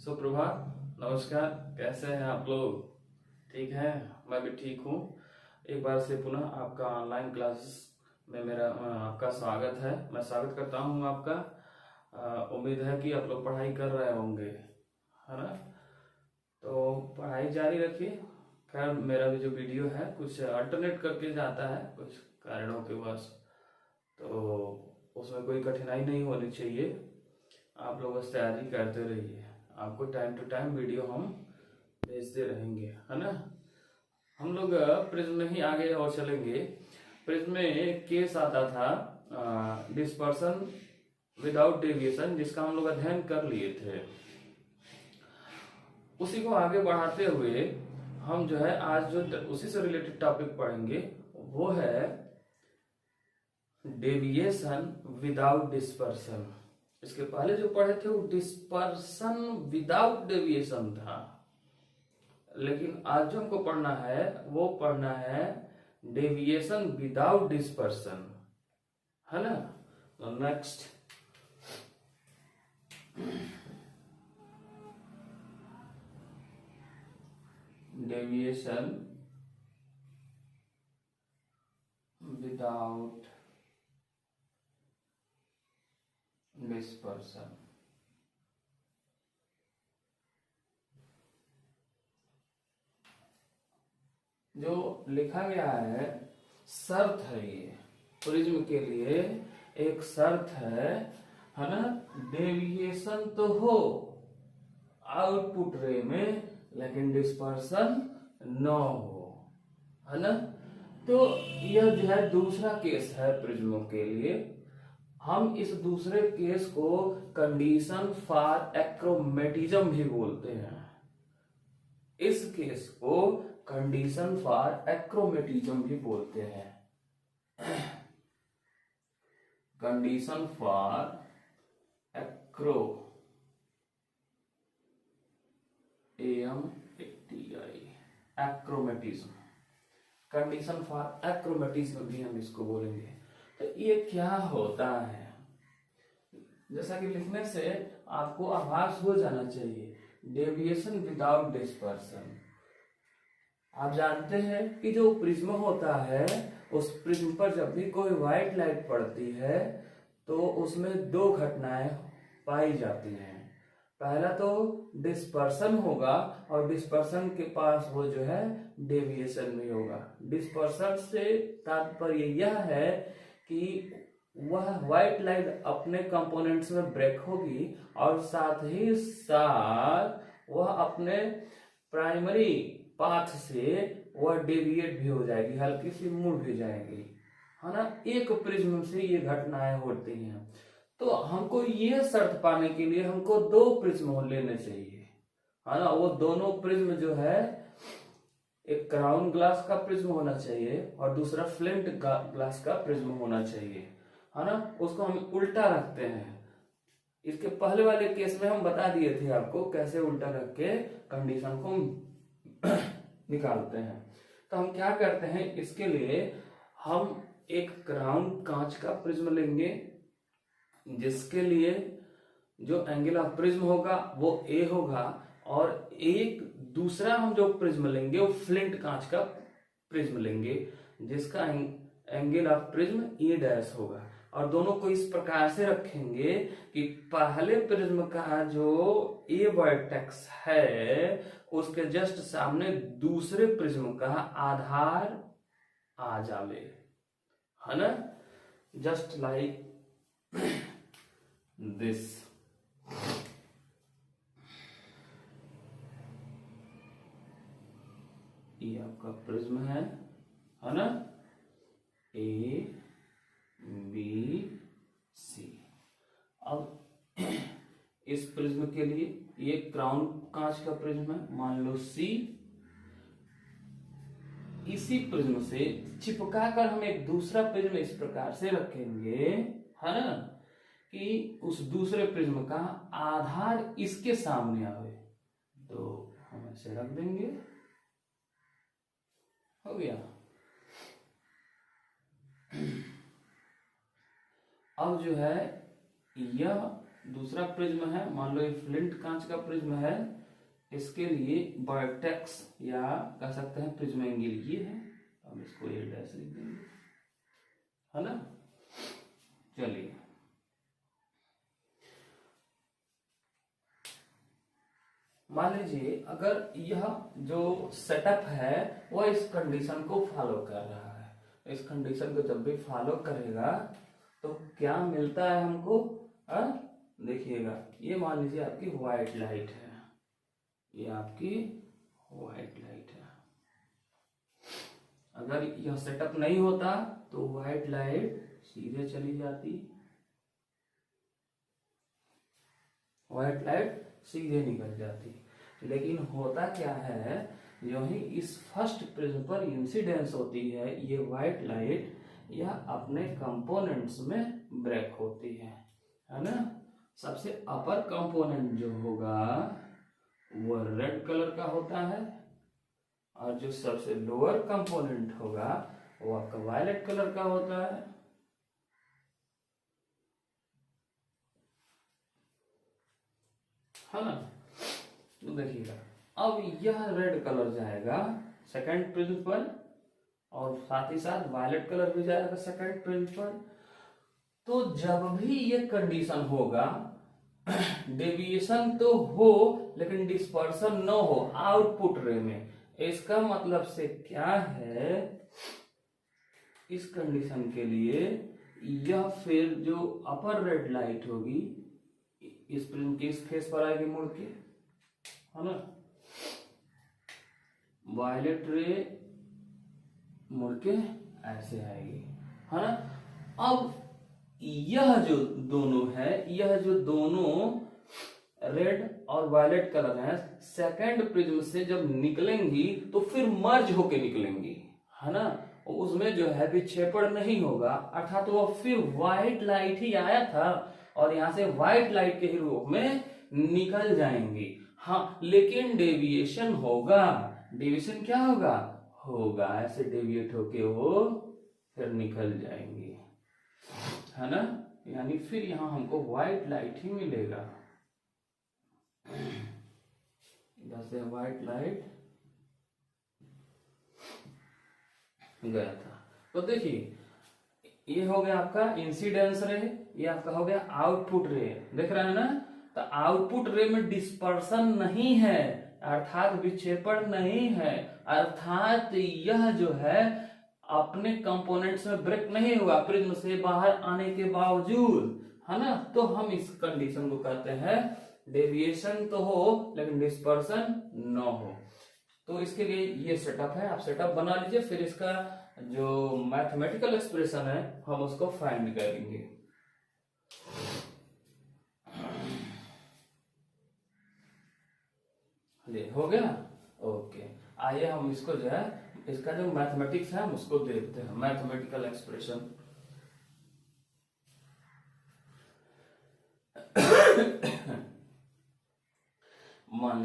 सुप्रभात, नमस्कार। कैसे हैं आप लोग? ठीक है, मैं भी ठीक हूँ। एक बार से पुनः आपका ऑनलाइन क्लासेस में मेरा आपका स्वागत है। मैं स्वागत करता हूँ आपका। उम्मीद है कि आप लोग पढ़ाई कर रहे होंगे, है ना? तो पढ़ाई जारी रखिए। खैर, मेरा भी जो वीडियो है कुछ अल्टरनेट करके जाता है कुछ कारणों के वश, तो उसमें कोई कठिनाई नहीं होनी चाहिए। आप लोग बस तैयारी करते रहिए। आपको टाइम टू टाइम वीडियो हम भेजते रहेंगे, है ना? हम लोग प्रिज्म में ही आगे और चलेंगे। प्रिज्म में एक केस आता था डिस्पर्सन विदाउट डेविएशन, जिसका हम लोग अध्ययन कर लिए थे। उसी को आगे बढ़ाते हुए हम जो है आज जो उसी से रिलेटेड टॉपिक पढ़ेंगे वो है डेविएशन विदाउट डिस्पर्सन। इसके पहले जो पढ़े थे वो डिस्पर्सन विदाउट डेविएशन था, लेकिन आज जो हमको पढ़ना है वो पढ़ना है डेविएशन विदाउट डिस्पर्सन, है ना? तो नेक्स्ट, डेविएशन विदाउट डिस्पर्सन। जो लिखा गया है शर्त है, ये प्रिज्म के लिए एक शर्त है ना? डेविएशन तो हो आउटपुट रे में, लेकिन डिस्पर्सन न हो, है ना? तो यह जो है दूसरा केस है प्रिज्मों के लिए। हम इस दूसरे केस को कंडीशन फॉर एक्रोमेटिज्म भी बोलते हैं। इस केस को कंडीशन फॉर एक्रोमेटिज्म भी बोलते हैं। Condition for achromatism, condition for achromatism भी हम इसको बोलेंगे। तो ये क्या होता है? जैसा कि लिखने से आपको आभास हो जाना चाहिए, डेविएशन विदाउट डिस्पर्सन। आप जानते हैं कि जो प्रिज्म होता है उस प्रिज्म पर जब भी कोई व्हाइट लाइट पड़ती है तो उसमें दो घटनाएं पाई जाती हैं। पहला तो डिस्पर्सन होगा और डिस्पर्सन के पास वो जो है डेविएशन भी होगा। डिस्पर्सन से तात्पर्य यह है कि वह व्हाइट लाइट अपने कंपोनेंट्स में ब्रेक होगी और साथ ही साथ वह अपने प्राइमरी पाथ से वह डेविएट भी हो जाएगी, हल्की सी मुड़ भी जाएगी, है ना? एक प्रिज्म से ये घटनाएं होती हैं। तो हमको ये शर्त पाने के लिए हमको दो प्रिज्म लेने चाहिए, है ना? वो दोनों प्रिज्म जो है, एक क्राउन ग्लास का प्रिज्म होना चाहिए और दूसरा फ्लिंट ग्लास का प्रिज्म होना चाहिए, है ना? उसको हम उल्टा रखते हैं। इसके पहले वाले केस में हम बता दिए थे आपको कैसे उल्टा रख के कंडीशन को निकालते हैं। तो हम क्या करते हैं, इसके लिए हम एक क्राउन कांच का प्रिज्म लेंगे, जिसके लिए जो एंगल ऑफ प्रिज्म होगा वो ए होगा, और एक दूसरा हम जो प्रिज्म लेंगे वो फ्लिंट कांच का प्रिज्म लेंगे, जिसका angle of prism A dash होगा। और दोनों को इस प्रकार से रखेंगे कि पहले प्रिज्म का जो ए वर्टेक्स है उसके जस्ट सामने दूसरे प्रिज्म का आधार आ जावे, है ना? Just like this. ये आपका प्रिज्म है ना? A B C. अब इस प्रिज्म के लिए ये क्राउन कांच का प्रिज्म है, मान लो सी। इसी प्रिज्म से चिपकाकर हम एक दूसरा प्रिज्म इस प्रकार से रखेंगे, है ना, कि उस दूसरे प्रिज्म का आधार इसके सामने आवे। तो हम ऐसे रख देंगे, हो गया। अब जो है यह दूसरा प्रिज्म है, मान लो ये फ्लिंट कांच का प्रिज्म है, इसके लिए वर्टेक्स या कह सकते हैं प्रिज्म एंगल ये है, हम इसको ए डैश लिख देंगे, है ना। चलिए मान लीजिए अगर यह जो सेटअप है वह इस कंडीशन को फॉलो कर रहा है, इस कंडीशन को जब भी फॉलो करेगा तो क्या मिलता है हमको, देखिएगा ये मान लीजिए आपकी व्हाइट लाइट है, ये आपकी व्हाइट लाइट है। अगर यह सेटअप नहीं होता तो व्हाइट लाइट सीधे चली जाती, व्हाइट लाइट सीधे निकल जाती। लेकिन होता क्या है, जो ही इस फर्स्ट प्रिज्म पर इंसिडेंस होती है ये व्हाइट लाइट, यह अपने कंपोनेंट्स में ब्रेक होती है ना। सबसे अपर कंपोनेंट जो होगा वो रेड कलर का होता है, और जो सबसे लोअर कंपोनेंट होगा वो आपका वायलेट कलर का होता है ना। तो देखिएगा अब यह रेड कलर जाएगा सेकंड प्रिज्म पर, और साथ ही साथ वायलेट कलर भी जाएगा सेकंड प्रिज्म पर। तो जब भी ये कंडीशन होगा, डेविएशन तो हो लेकिन डिस्पर्सन न हो आउटपुट रे में, इसका मतलब से क्या है, इस कंडीशन के लिए यह फिर जो अपर रेड लाइट होगी इस प्रिज्म के इस फेस पर आएगी मुड़ के, है ना, वायलेट रे मुड़ के ऐसे आएगी, है ना। अब यह जो दोनों है, यह जो दोनों रेड और वायलेट कलर है, सेकंड प्रिज्म से जब निकलेंगी तो फिर मर्ज होके निकलेंगी, है ना। उसमें जो है विक्षेपण नहीं होगा, अर्थात वो फिर व्हाइट लाइट ही आया था और यहां से व्हाइट लाइट के ही रूप में निकल जाएंगी। हाँ, लेकिन डेविएशन होगा। डेविएशन क्या होगा, होगा ऐसे डेविएट होके वो फिर निकल जाएंगी, है ना। यानी फिर यहां हमको व्हाइट लाइट ही मिलेगा, जैसे व्हाइट लाइट गया था। तो देखिए ये हो गया आपका इंसिडेंस रे, ये आपका हो गया आउटपुट रे, देख रहे हैं ना। तो आउटपुट रे में डिस्पर्सन नहीं है, अर्थात विक्षेपण नहीं है, अर्थात यह जो है अपने कंपोनेंट्स में ब्रेक नहीं हुआ प्रिज्म से बाहर आने के बावजूद, है ना। तो हम इस कंडीशन को कहते हैं डेविएशन तो हो लेकिन डिस्पर्सन न हो। तो इसके लिए ये सेटअप है, आप सेटअप बना लीजिए, फिर इसका जो मैथमेटिकल एक्सप्रेशन है हम उसको फाइंड करेंगे। ये हो गया, ओके। आइए हम इसको जो है इसका जो मैथमेटिक्स है हम उसको देखते हैं, मैथमेटिकल एक्सप्रेशन। मान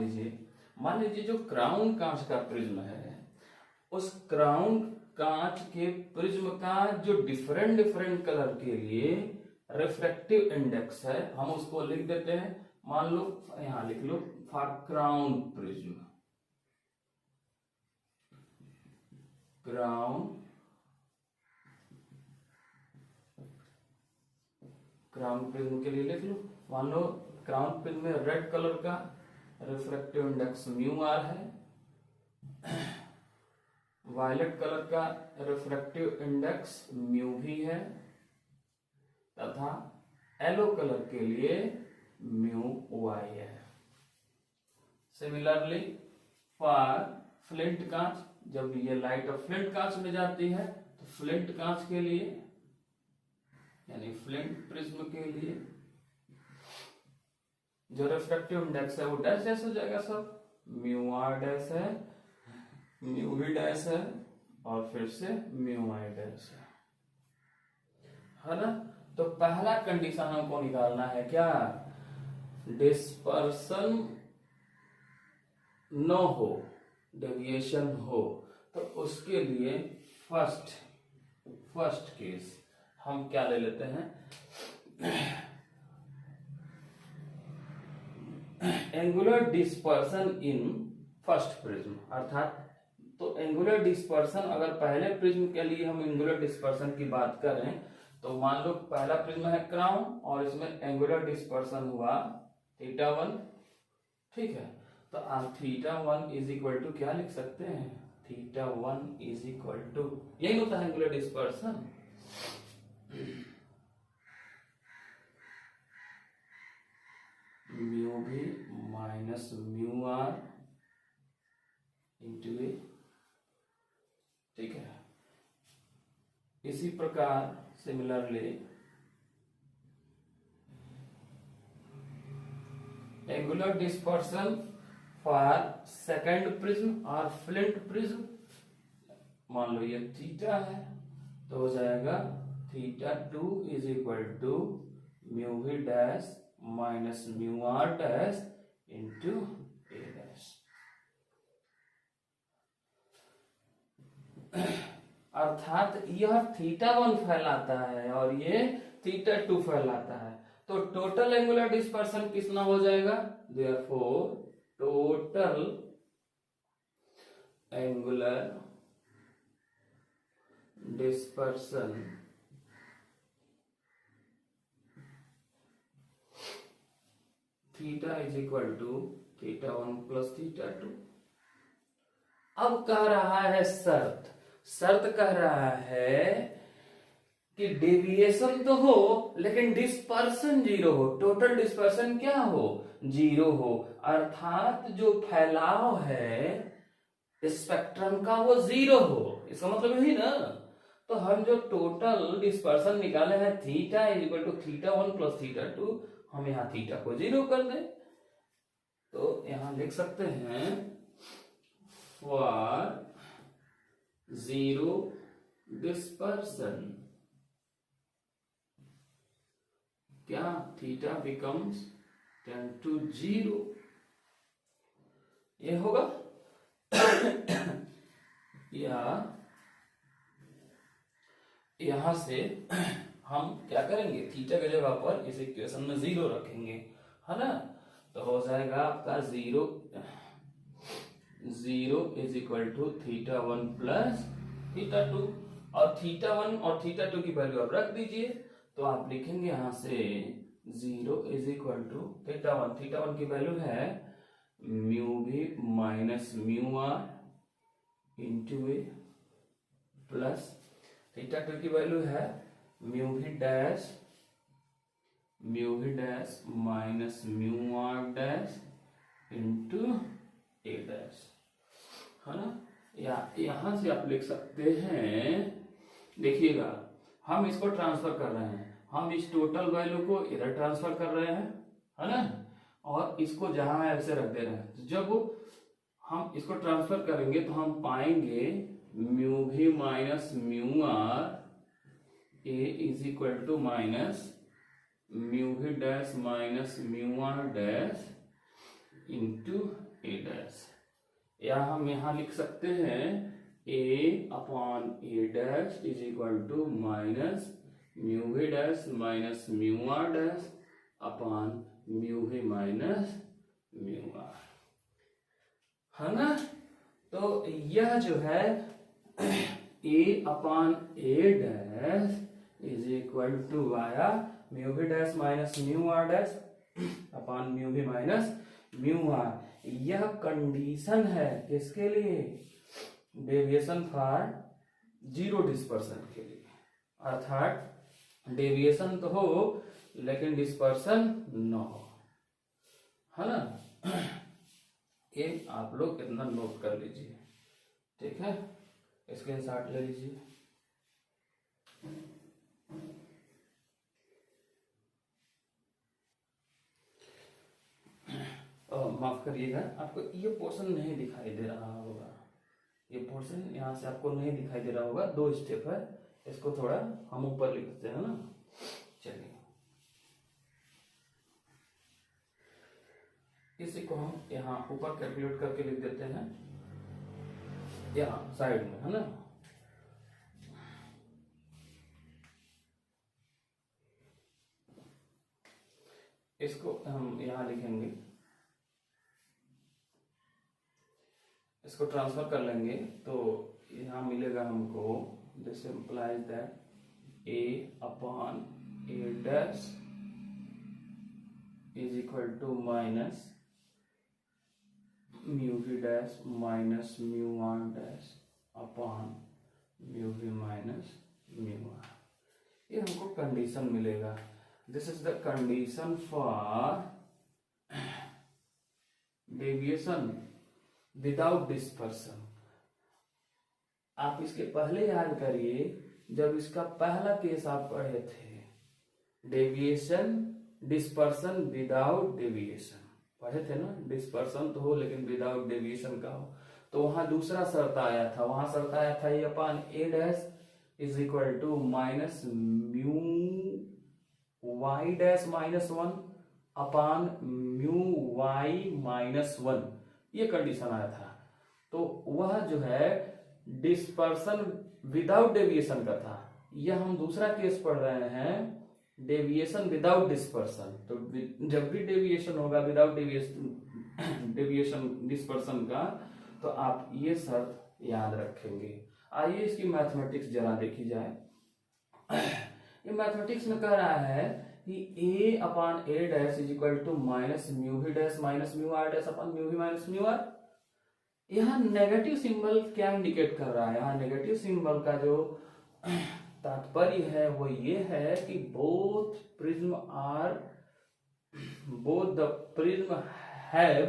लीजिए जो क्राउन कांच का प्रिज्म है, उस क्राउन कांच के प्रिज्म का जो डिफरेंट डिफरेंट कलर के लिए रिफ्रैक्टिव इंडेक्स है, हम उसको लिख देते हैं। मान लो यहां लिख लो for crown prism, crown prism के लिए लिख लो। मान लो क्राउन प्रिज्म में रेड कलर का रिफ्रैक्टिव इंडेक्स म्यू आर है, वायलेट कलर का रिफ्रैक्टिव इंडेक्स म्यू भी है, तथा येलो कलर के लिए म्यू वाई है। सिमिलरली फॉर फ्लिंट कांच, जब ये लाइट ऑफ फ्लिंट कांच में जाती है तो फ्लिंट कांच के लिए यानी फ्लिंट प्रिज्म के लिए जो रिफ्रैक्टिव इंडेक्स है वो डैश डैश हो जाएगा, सब म्यू आर डैश है, म्यू वी डैश है, और फिर से म्यू आई डैश है ना। तो पहला कंडीशन हमको निकालना है क्या, डिस्पर्सन न हो, डेविएशन हो। तो उसके लिए फर्स्ट केस हम क्या ले लेते हैं, angular dispersion in first prism, अर्थात तो एंगुलर डिस्पर्सन, अगर पहले प्रिज्म के लिए हम एंगुलर डिस्पर्सन की बात करें तो मान लो पहला प्रिज्म है क्राउन और इसमें एंगुलर डिस्पर्सन हुआ θ1, ठीक है। तो आप θ1 इज इक्वल टू क्या लिख सकते हैं, θ1 इज इक्वल टू, यही होता है angular dispersion, mu V minus mu R into A, ठीक है। इसी प्रकार similarly angular dispersion for second prism और फ्लिंट प्रिज्म, मान लो ये थीटा है तो हो जाएगा θ2 is equal to mu V dash minus mu R dash into A dash. अर्थात यह θ1 फैलाता है और ये θ2 फैलाता है, तो टोटल एंगुलर डिस्पर्सन कितना हो जाएगा, therefore total angular dispersion theta is equal to θ1 plus θ2। अब कह रहा है शर्त कह रहा है कि डेविएशन तो हो लेकिन डिस्पर्सन जीरो हो, टोटल डिस्पर्सन क्या हो, जीरो हो, अर्थात जो फैलाव है स्पेक्ट्रम का वो जीरो हो, इसका मतलब यही ना। तो हम जो टोटल डिस्पर्सन निकाले हैं theta is equal to θ1 plus θ2, हम यहाँ थीटा को जीरो कर दें तो यहां लिख सकते हैं फॉर जीरो डिस्पर्सन क्या थीटा बिकम्स 10 to 0, ये होगा। या यहां से हम क्या करेंगे, थीटा की जगह पर इस इक्वेशन में 0 रखेंगे, है ना। तो हो जाएगा आपका 0 इज इक्वल टू θ1 प्लस θ2, और θ1 और θ2 की वैल्यू आप रख दीजिए तो आप लिखेंगे यहां से 0 इज इक्वल टू θ1 की वैल्यू है mu V minus mu R into A plus θ2 की वैल्यू है mu V dash minus mu R dash into A dash, है ना। या यहां से आप लिख सकते हैं, देखिएगा हम इसको ट्रांसफर कर रहे हैं, हम इस टोटल वैल्यू को इधर ट्रांसफर कर रहे हैं, है ना, और इसको जहां है ऐसे रख दे रहे हैं। जब हम इसको ट्रांसफर करेंगे तो हम पाएंगे mu V minus mu R A is equal to minus mu V dash minus mu R dash into A dash, या हम यहां लिख सकते हैं A upon A dash is equal to minus mu V dash minus mu R dash upon mu V minus mu R, है ना। तो यह जो है A upon A dash is equal to आया mu V dash minus mu R dash upon mu V minus mu are. यह condition है किसके लिए, डेविएशन फॉर जीरो डिस्पर्सन के लिए, अर्थात डेविएशन तो हो लेकिन डिस्पर्सन न हो, है ना। ये आप लोग इतना नोट कर लीजिए, ठीक है, स्क्रीनशॉट ले लीजिए। माफ करिएगा, आपको ये पोर्शन नहीं दिखाई दे रहा होगा, ये पोर्शन यहाँ से आपको नहीं दिखाई दे रहा होगा, 2 स्टेप है, इसको थोड़ा हम ऊपर लिखते हैं ना। चलिए इसी को हम यहाँ ऊपर कैलकुलेट करके लिख देते हैं, यहाँ साइड में, है ना। इसको हम यहाँ लिखेंगे इसको ट्रांसफर कर लेंगे तो यहाँ मिलेगा हमको, this implies that a upon a dash is equal to minus mu v dash minus mu r dash upon mu v minus mu r। ये हमको कंडीशन मिलेगा। This is the condition for deviation without dispersion. आप इसके पहले याद करिए, जब इसका पहला केस आप पढ़े थे, डेविएशन डिस्पर्सन विदाउट डेविएशन पढ़े थे ना। डिस्पर्सन तो हो लेकिन विदाउट डेविएशन का हो, तो वहां दूसरा शर्त आया था। वहां शर्त आया था A upon A dash is equal to minus mu Y dash minus 1 upon mu Y minus 1, ये कंडीशन आया था। तो वह जो है डिस्पर्सन विदाउट डेविएशन का था। यह हम दूसरा केस पढ़ रहे हैं, डेविएशन विदाउट डिस्पर्सन। तो जब भी डेविएशन होगा विदाउट डेविएशन डिस्पर्सन का, तो आप ये शर्त याद रखेंगे। आइए इसकी मैथमेटिक्स जरा देखी जाए। ये मैथमेटिक्स में कह रहा है कि a upon a dash is equal to minus mu v dash minus mu r dash upon mu v minus mu r। यहाँ नेगेटिव सिंबल क्या इंडिकेट कर रहा है? यहाँ नेगेटिव सिंबल का जो तात्पर्य है वो ये है कि both the prism have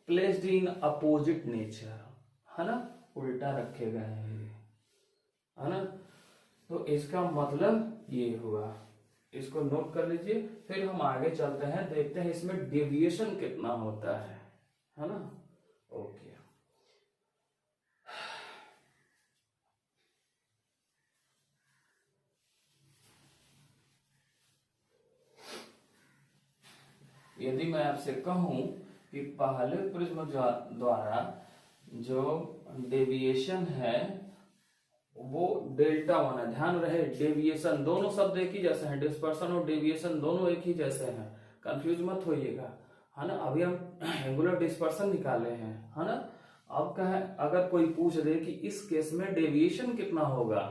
placed in opposite nature, है ना, उल्टा रखे गए हैं, है ना। तो इसका मतलब ये हुआ, इसको नोट कर लीजिए। फिर हम आगे चलते हैं, देखते हैं इसमें डेविएशन कितना होता है ना। ओके, यदि मैं आपसे कहूं कि पहले प्रिज्म द्वारा जो डेविएशन है वो डेल्टा 1 है। ध्यान रहे, डेविएशन दोनों शब्द एक ही जैसे हैं, डिस्पर्सन और डेविएशन दोनों एक ही जैसे हैं, कंफ्यूज मत होइएगा, है ना। अभी हम एंगुलर डिस्पर्सन निकाले हैं, है ना। अब कहे अगर कोई पूछ दे कि इस केस में डेविएशन कितना होगा,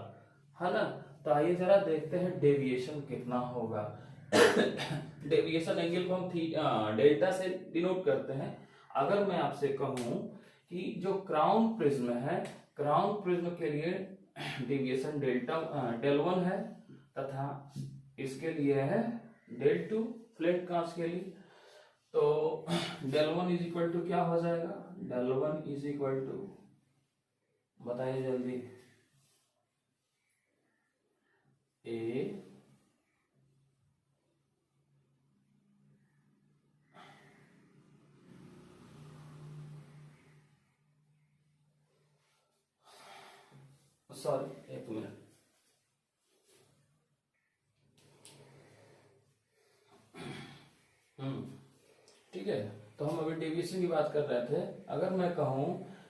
है ना, तो आइए जरा देखते हैं डेविएशन कितना होगा। डेविएशन एंगल को हम डेल्टा से डिनोट करते हैं। अगर मैं आपसे कहूं कि जो क्राउन प्रिज्म है, क्राउन प्रिज्म के लिए डेविएशन डेल 1 है तथा इसके लिए है डेल 2 फ्लैट कांच के लिए। तो डेल 1 इज इक्वल टू क्या हो जाएगा? डेल 1 इज इक्वल टू, बताइए जल्दी, ए सॉरी एक मिनट, ठीक है। तो हम अभी डेविएशन की बात कर रहे थे। अगर मैं कहूं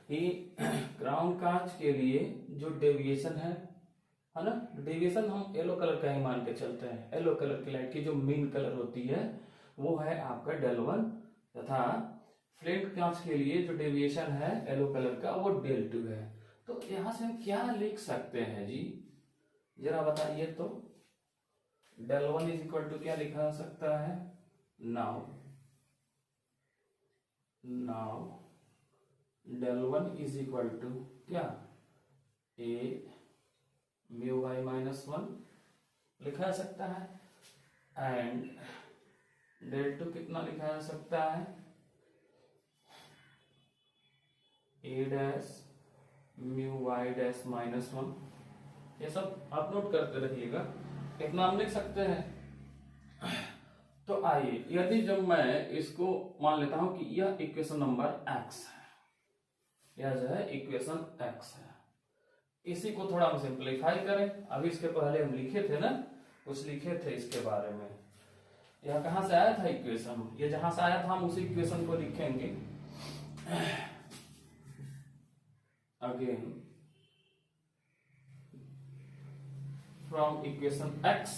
कि क्राउन कांच के लिए जो डेविएशन है ना, डेविएशन हम येलो कलर का ही मान के चलते हैं। येलो कलर की लाइट की जो मेन कलर होती है वो है आपका डेल 1, तथा फ्लैट कांच के लिए जो डेविएशन है येलो कलर का वो डेल 2 है। तो यहां से हम क्या लिख सकते हैं जी, जरा बताइए तो। डेल 1 इज इक्वल टू क्या लिखा जा सकता है? Now del 1 is equal to क्या? ए म्यू वाई माइनस 1 लिखा जा सकता है। एंड डेल 2 कितना लिखा जा सकता है? A dash mu Y dash minus 1। ये सब आप नोट करते रहिएगा, इतना हम लिख सकते हैं। तो आइए, यदि जब मैं इसको मान लेता हूं कि यह इक्वेशन नंबर x है, यह जो है इक्वेशन x है, इसी को थोड़ा हम सिंप्लीफाई करें। अभी इसके पहले हम लिखे थे ना, कुछ लिखे थे इसके बारे में। यह कहां से आया था इक्वेशन? ये जहां से आया था हम उसी इक्वेशन को लिखेंगे। Again, from equation x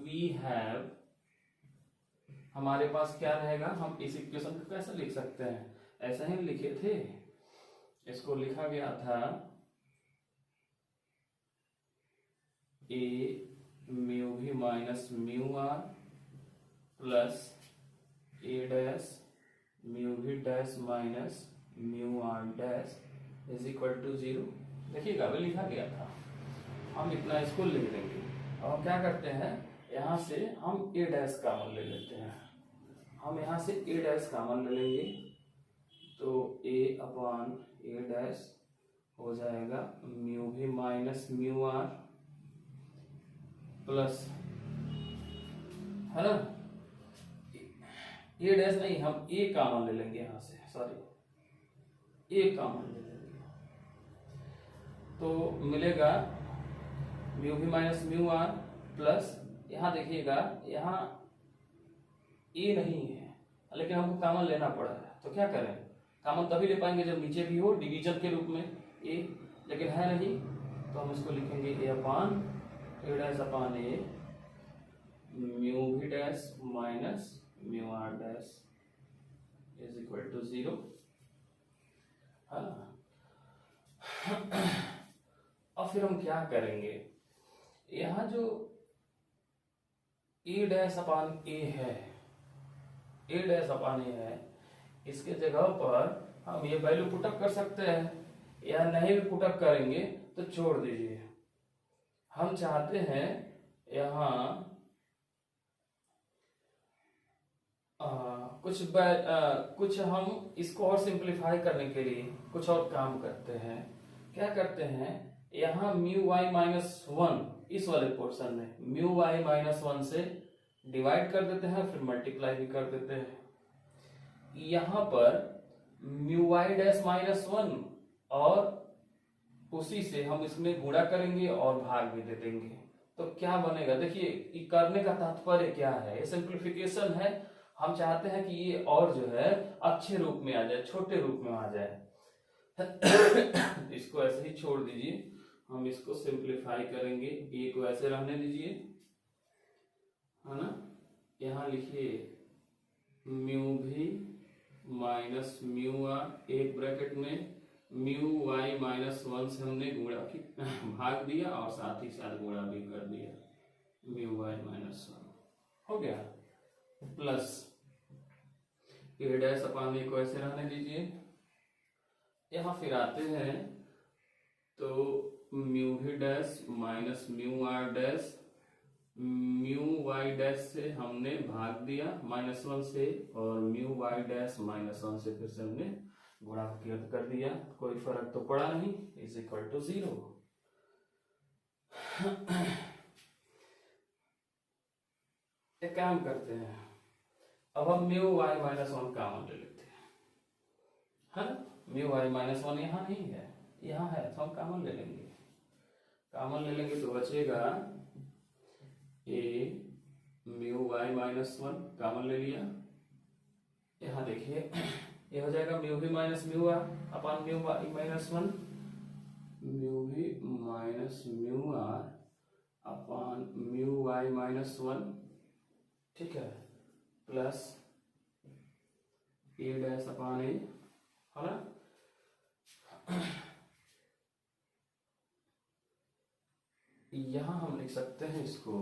we have हमारे पास क्या रहेगा, हम इस इक्वेशन को कैसे लिख सकते हैं, ऐसा ही लिखे थे, इसको लिखा गया था A mu V minus mu R plus A dash mu V dash minus mu R dash is equal to 0। देखिएगा अभी लिखा गया था, हम इतना इसको लिख देंगे। अब हम क्या करते हैं, यहाँ से हम ए डैश कॉमन ले लेते हैं, हम यहाँ से ए डैश कॉमन ले लेंगे तो ए अपॉन ए डैश हो जाएगा mu V minus mu R plus, है ना, ए डैश नहीं, हम ए कॉमन ले लेंगे यहाँ से, सॉरी ए कॉमन ले लेंगे तो मिलेगा mu V minus mu R plus, यहाँ देखिएगा यहाँ ए नहीं है लेकिन हमको कॉमन लेना पड़ा है, तो क्या करें, कॉमन तभी ले पाएंगे जब नीचे भी हो डिवीजन के रूप में ए, लेकिन है नहीं तो हम इसको लिखेंगे A upon A dash upon A mu V dash minus mu R dash is equal to 0। अब फिर हम क्या करेंगे, यहाँ जो ए डैश अपान ए है, ए डैश अपान ए है, इसके जगह पर हम ये वैल्यू पुटअप कर सकते हैं, या नहीं भी पुटअप करेंगे तो छोड़ दीजिए। हम चाहते हैं यहाँ कुछ हम इसको और सिंप्लीफाई करने के लिए कुछ और काम करते हैं। क्या करते हैं, यहाँ म्यू वाई माइनस 1 इस वाले पोर्शन में म्यू वाई माइनस 1 से डिवाइड कर देते हैं, फिर मल्टीप्लाई भी कर देते हैं। यहाँ पर म्यू वाई डैश माइनस 1 और उसी से हम इसमें गुणा करेंगे और भाग भी दे देंगे, तो क्या बनेगा, देखिए करने का तात्पर्य क्या है, ये सिंप्लीफिकेशन है। हम चाहते हैं कि ये और जो है अच्छे रूप में आ जाए, छोटे रूप में आ जाए। इसको ऐसे ही छोड़ दीजिए, हम इसको सिंप्लीफाई करेंगे, ए को ऐसे रहने दीजिए, है ना, यहाँ लिखिए mu V minus mu are एक ब्रैकेट में म्यू वाई माइनस 1 से हमने गुणा की भाग दिया और साथ ही साथ गुणा भी कर दिया, म्यू वाई माइनस 1 हो गया, प्लस ए डैश अपान ए को ऐसे रहने दीजिए। यहाँ फिर आते हैं तो mu V dash minus mu R dash mu Y dash से हमने भाग दिया -1 से और म्यू वाई डैश -1 से फिर से हमने गुणा कर दिया, कोई फर्क तो पड़ा नहीं, इज इक्वल टू 0। एक काम करते हैं, अब हम म्यू वाई -1 कॉमन ले लेते हैं, है ना, म्यू वाई -1 यहाँ नहीं है, यहाँ है तो हम कॉमन ले लेंगे, कॉमन ले लेंगे तो बचेगा ए म्यू वाई -1 कॉमन ले लिया। यहाँ देखिए ये हो जाएगा mu V minus mu R upon mu Y -1 mu V minus mu R upon mu Y -1, ठीक है, प्लस ए डैश अपान ए, है ना, यहां हम लिख सकते हैं इसको,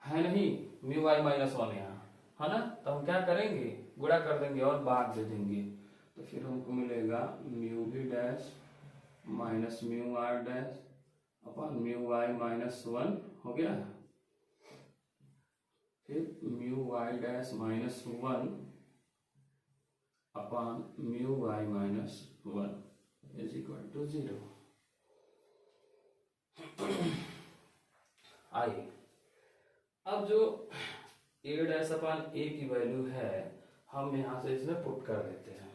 है नहीं म्यू वाई -1 यहाँ, है ना, तो हम क्या करेंगे, गुणा कर देंगे और भाग दे देंगे, तो फिर हमको मिलेगा mu V dash minus mu R dash upon mu Y -1 हो गया, फिर mu Y dash -1 upon mu Y -1 is equal to 0। आइए अब जो ए डैश अपान ए की वैल्यू है हम यहां से इसमें पुट कर देते हैं,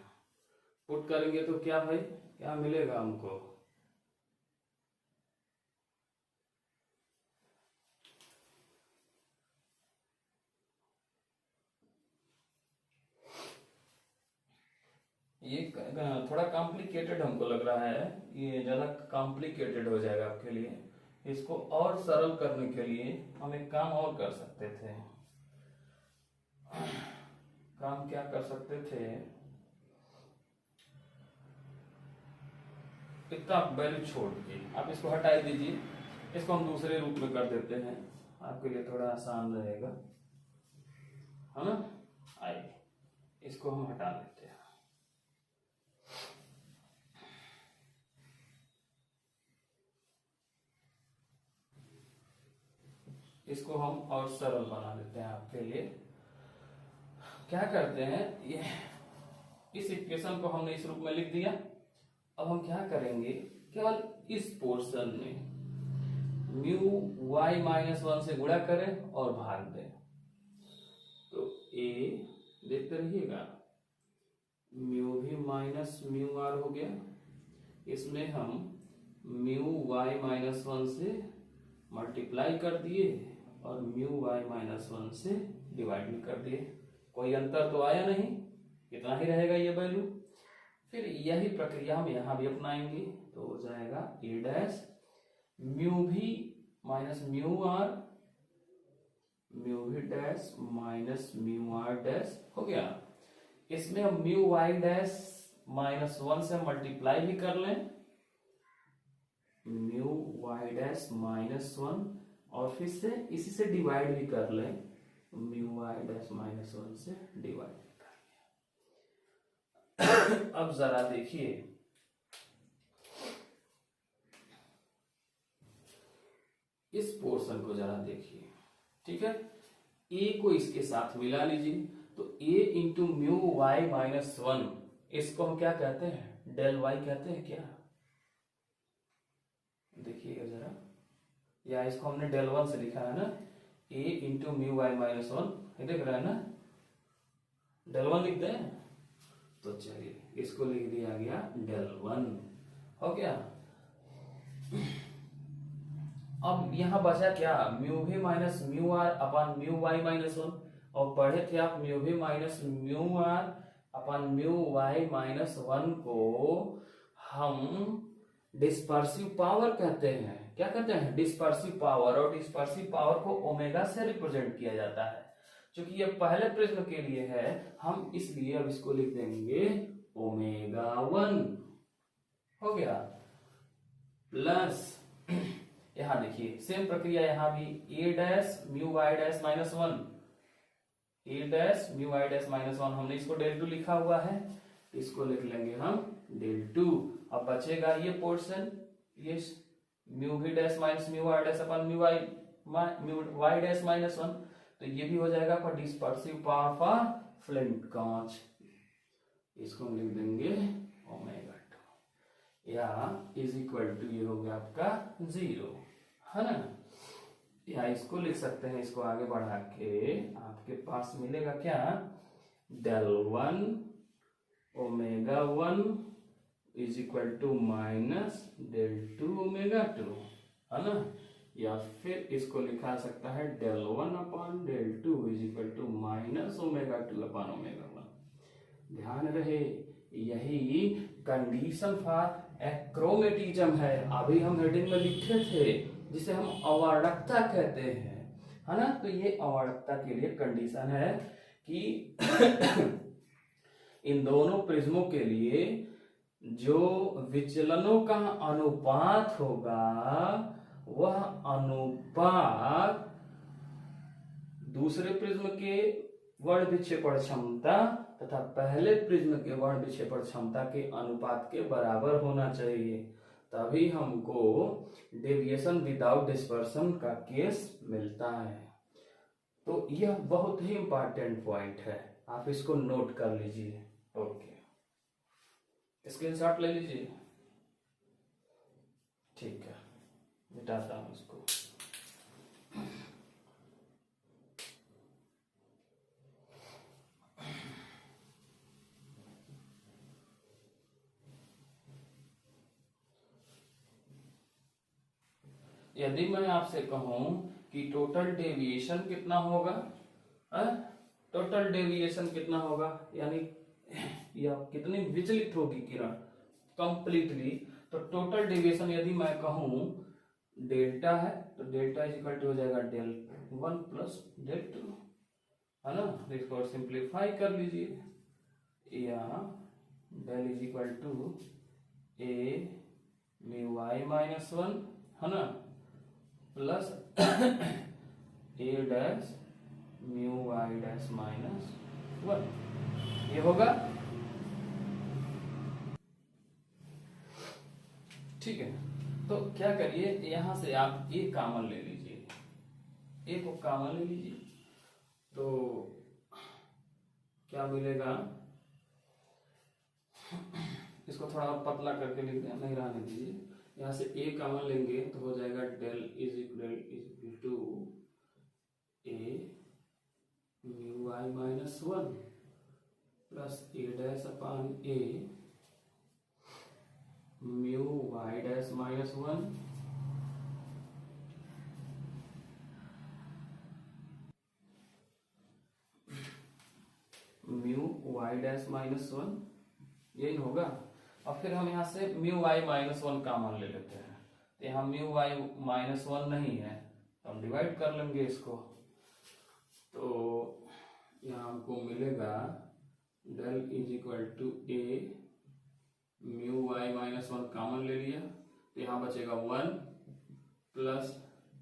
पुट करेंगे तो क्या भाई, क्या मिलेगा हमको, ये थोड़ा कॉम्प्लिकेटेड हमको लग रहा है, ये ज्यादा कॉम्प्लिकेटेड हो जाएगा आपके लिए, इसको और सरल करने के लिए हम एक काम और कर सकते थे, काम क्या कर सकते थे, इतना वैल्यू छोड़ के आप इसको हटा दीजिए, इसको हम दूसरे रूप में कर देते हैं, आपके लिए थोड़ा आसान रहेगा, है ना। आइए इसको हम हटा देते हैं। इसको हम और सरल बना देते हैं आपके लिए। क्या करते हैं, ये इस इक्वेशन को हमने इस रूप में लिख दिया। अब हम क्या करेंगे, केवल इस पोर्शन में म्यू वाई माइनस 1 से गुणा करें और भाग दें। तो ए देखते रहिएगा, mu V minus mu are हो गया, इसमें हम म्यू वाई माइनस 1 से मल्टीप्लाई कर दिए और म्यू वाई माइनस 1 से डिवाइड भी कर दिए। कोई अंतर तो आया नहीं, कितना ही रहेगा ये वैल्यू। फिर यही प्रक्रिया हम यहाँ भी अपनाएंगे, तो हो जाएगा A dash mu V minus mu R, mu V dash minus mu R dash हो गया। इसमें हम म्यू वाई डैश माइनस 1 से मल्टीप्लाई भी कर लें, म्यू वाई डैश माइनस 1, और फिर से इसी से डिवाइड भी कर लें, म्यू वाई डैश माइनस 1 से डिवाइड भी कर लिया। अब जरा देखिए, इस पोर्शन को जरा देखिए, ठीक है। ए को इसके साथ मिला लीजिए, तो ए इंटू म्यू वाई माइनस 1, इसको हम क्या कहते हैं, डेल वाई कहते हैं क्या, देखिएगा जरा, या इसको हमने डेल 1 से लिखा है ना, ए इंटू म्यू वाई माइनस 1, देख रहे हैं ना, डेल 1 लिखते हैं। तो चलिए इसको लिख दिया गया डेल 1 हो गया। अब यहां बचा क्या, mu V minus mu R upon mu Y minus 1, और पढ़े थे आप mu V minus mu R upon mu Y minus 1 को हम डिस्पर्सिव पावर कहते हैं। क्या कहते हैं, डिस्पर्सिव पावर, और डिस्पर्सिव पावर को ओमेगा से रिप्रेजेंट किया जाता है। क्योंकि ये पहले प्रिज्म के लिए है, हम इसलिए अब इसको लिख देंगे ओमेगा 1 हो गया, प्लस यहां देखिए सेम प्रक्रिया, यहां भी A dash mu Y dash minus 1, A dash mu Y dash minus 1, हमने इसको डेल 2 लिखा हुआ है, इसको लिख लेंगे हम डेल 2। अब बचेगा ये पोर्शन, ये mu V dash minus mu R dash upon mu Y dash minus 1, तो ये भी हो जाएगा for dispersive power for flint कांच, इसको हम लिख देंगे ओमेगा 2, या इज इक्वल टू ये हो गया आपका 0, है ना। या इसको लिख सकते हैं, इसको आगे बढ़ा के आपके पास मिलेगा क्या, del 1 omega 1 is equal to minus del 2 omega 2, है ना। या फिर इसको लिखा सकता है del 1 upon del 2 is equal to minus omega 2 upon omega 1। ध्यान रहे यही कंडीशन फॉर एक्रोमेटिज्म है, अभी हम हेडिंग में लिखे थे, जिसे हम अवर्णकता कहते हैं, है ना। तो ये अवर्णकता के लिए कंडीशन है कि इन दोनों प्रिज्मों के लिए जो विचलनों का अनुपात होगा, वह अनुपात दूसरे प्रिज्म के वर्ण विक्षेपण क्षमता तथा पहले प्रिज्म के वर्ण विक्षेपण क्षमता के अनुपात के बराबर होना चाहिए, तभी हमको डेविएशन विदाउट डिस्पर्सन का केस मिलता है। तो यह बहुत ही इंपॉर्टेंट पॉइंट है, आप इसको नोट कर लीजिए। ओके, स्क्रीनशॉट ले लीजिए, ठीक है, मिटाता हूं इसको। यदि मैं आपसे कहूं कि टोटल डेविएशन कितना होगा, टोटल डेविएशन कितना होगा, यानी यह कितनी विचलित होगी किरण कंप्लीटली, तो टोटल डेविएशन यदि मैं कहूं डेल्टा है, तो डेल्टा इज इक्वल टू हो जाएगा डेल 1 प्लस डेल 2, है ना। तो इसको और सिंप्लीफाई कर लीजिए, यहाँ del is equal to A mu Y minus one, है ना, plus A dash mu Y dash minus one, ये होगा। ठीक है, तो क्या करिए, यहां से आप ए कॉमन ले लीजिए, ए को कॉमन ले लीजिए, तो क्या मिलेगा, इसको थोड़ा और पतला करके लिख दें, नहीं रहने दीजिए। यहाँ से ए कॉमन लेंगे तो हो जाएगा del is equal to A mu Y minus one plus A dash upon A mu Y dash minus one mu Y dash minus one, यही होगा। और फिर हम यहाँ से mu Y minus one common ले लेते हैं, तो यहाँ म्यू वाई माइनस वन नहीं है तो हम डिवाइड कर लेंगे इसको, तो यहाँ हमको मिलेगा del is equal to A mu Y minus one common ले लिया, तो यहाँ बचेगा one plus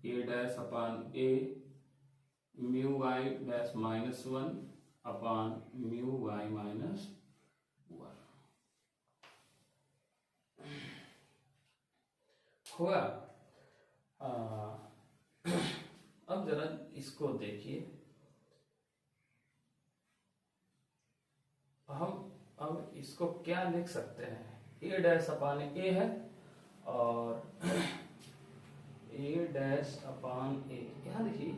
A dash upon A mu Y dash minus one upon mu Y minus one हुआ। अब जरा इसको देखिए, हम अब इसको क्या लिख सकते हैं, ए डैश अपॉन ए है और ए डैश अपॉन ए, यहाँ देखिए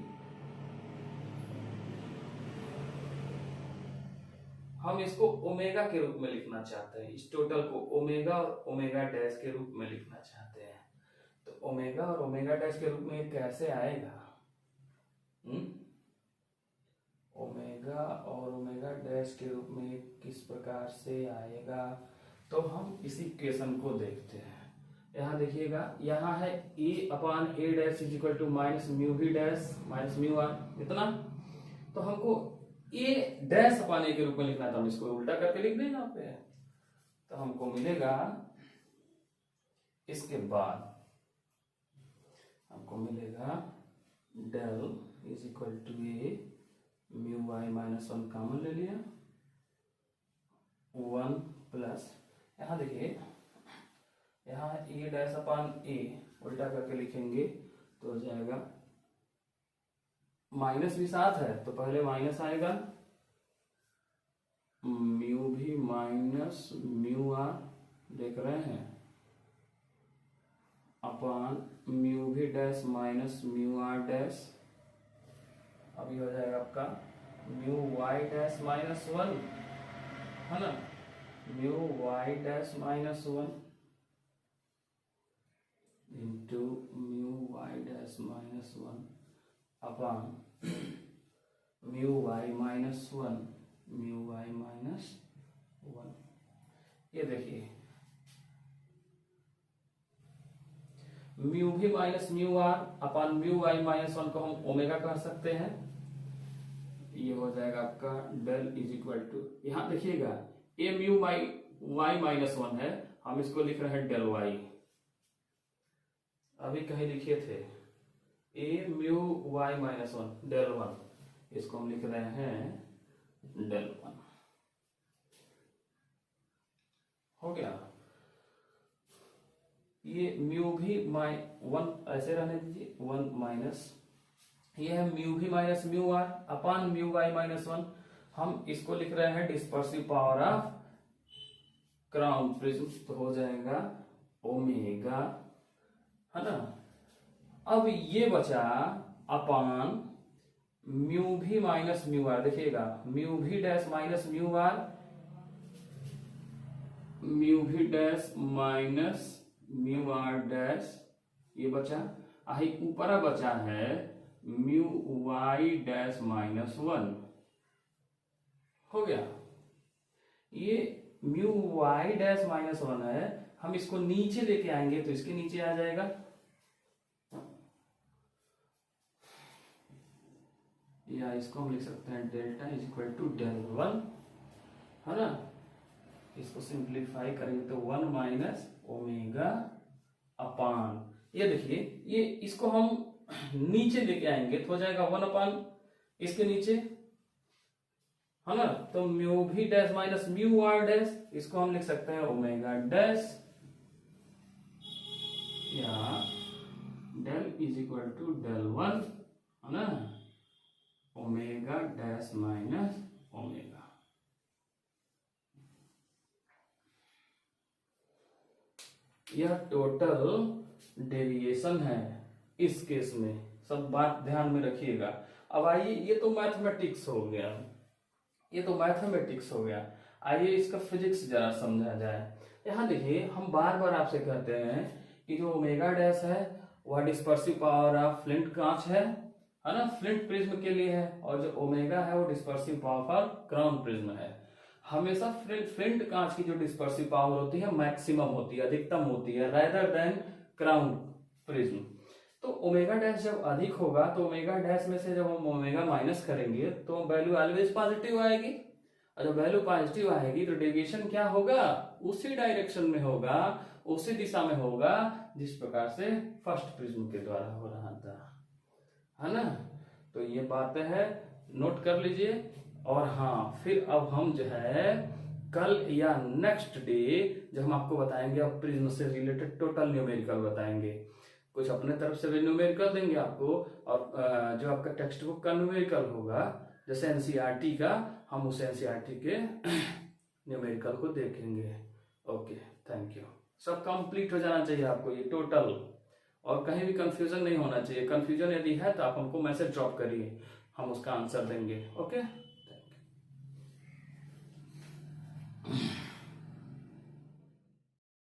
हम इसको ओमेगा के रूप में लिखना चाहते हैं, इस टोटल को ओमेगा और ओमेगा डैश के रूप में लिखना चाहते हैं, तो ओमेगा और ओमेगा डैश के रूप में कैसे आएगा, ओमेगा और ओमेगा डैश के रूप में किस प्रकार से आएगा, तो हम इसी इक्वेशन को देखते हैं। यहाँ देखिएगा, यहाँ है A upon A dash is equal to minus mu V dash minus mu R, इतना, तो हमको ए डैश अपॉन ए के रूप में लिखना था, हम इसको उल्टा करके लिख दें यहाँ पे, तो हमको मिलेगा, इसके बाद हमको मिलेगा del is equal to A mu Y minus one common ले लिया, वन प्लस, यहाँ देखिए यहाँ ए डैश अपॉन ए उल्टा करके लिखेंगे तो हो जाएगा, माइनस भी साथ है तो पहले माइनस आएगा, mu V minus mu are देख रहे हैं upon mu V dash minus mu R dash, अभी हो जाएगा आपका mu Y dash minus one, है ना, mu Y dash minus one into mu Y dash minus one upon mu Y minus one mu Y minus one. ये देखिए mu V minus mu R upon mu Y minus one को हम omega कह सकते हैं, ये हो जाएगा आपका डेल इज इक्वल टू, यहां देखिएगा ए म्यू वाई माइनस वन है, हम इसको लिख रहे हैं डेल वाई, अभी कहीं लिखे थे A mu Y minus one del one, इसको हम लिख रहे हैं डेल वन, हो गया। ये म्यू भी वन ऐसे रहने दीजिए, वन माइनस ये है mu V minus mu R upon mu Y minus one, हम इसको लिख रहे हैं dispersive power of crown prism, तो हो जाएगा ओमेगा, है ना। अब ये बचा upon mu V minus mu R, देखिएगा mu V dash minus mu R, mu V dash minus mu R dash, ये बचा, आई ऊपर बचा है mu Y dash minus one, हो गया। ये mu Y dash minus one है, हम इसको नीचे लेके आएंगे तो इसके नीचे आ जाएगा, या इसको हम लिख सकते हैं delta is equal to del one, है ना। इसको सिंप्लीफाई करेंगे तो 1 माइनस ओमेगा अपान, ये देखिए ये इसको हम नीचे लेके आएंगे तो हो जाएगा 1 अपान इसके नीचे, है ना। तो mu V dash minus mu R dash, इसको हम लिख सकते हैं ओमेगा डैश, या del is equal to del one, है ना, ओमेगा डैश माइनस ओमेगा। यह टोटल डेविएशन है इस केस में, सब बात ध्यान में रखिएगा। अब आइए, ये तो मैथमेटिक्स हो गया, ये तो मैथमेटिक्स हो गया। आइए इसका फिजिक्स जरा समझा जाए। यहाँ देखिए हम बार बार आपसे कहते हैं कि जो ओमेगा डैश है वह डिस्पर्सिव पावर ऑफ फ्लिंट कांच है ना, फ्लिंट प्रिज्म के लिए है, और जो ओमेगा है वो dispersive power of crown prism है। हमेशा फ्लिंट कांच की जो डिस्पर्सिव पावर होती है मैक्सिमम होती है, अधिकतम होती है, रादर देन क्राउन प्रिज्म। तो ओमेगा डैश जब अधिक होगा तो ओमेगा डैश में से जब हम ओमेगा माइनस करेंगे तो वैल्यू ऑलवेज पॉजिटिव आएगी, और जब वैल्यू पॉजिटिव आएगी तो डेविएशन क्या होगा, उसी डायरेक्शन में होगा, उसी दिशा में होगा जिस प्रकार से फर्स्ट प्रिज्म के द्वारा हो रहा था, है ना। तो ये बातें है, नोट कर लीजिए। और हाँ, फिर अब हम जो है कल या नेक्स्ट डे जब हम आपको बताएंगे, अब प्रिज्म से रिलेटेड टोटल न्यूमेरिकल बताएंगे, कुछ अपने तरफ से भी न्यूमेरिकल देंगे आपको, और जो आपका टेक्स्ट बुक का न्यूमेरिकल होगा जैसे एनसीईआरटी का, हम उस एनसीईआरटी के न्यूमेरिकल को देखेंगे। Okay, thank you. सब कंप्लीट हो जाना चाहिए आपको ये टोटल, और कहीं भी कंफ्यूजन नहीं होना चाहिए। कंफ्यूजन यदि है तो आप हमको मैसेज ड्रॉप करिए, हम उसका आंसर देंगे। ओके।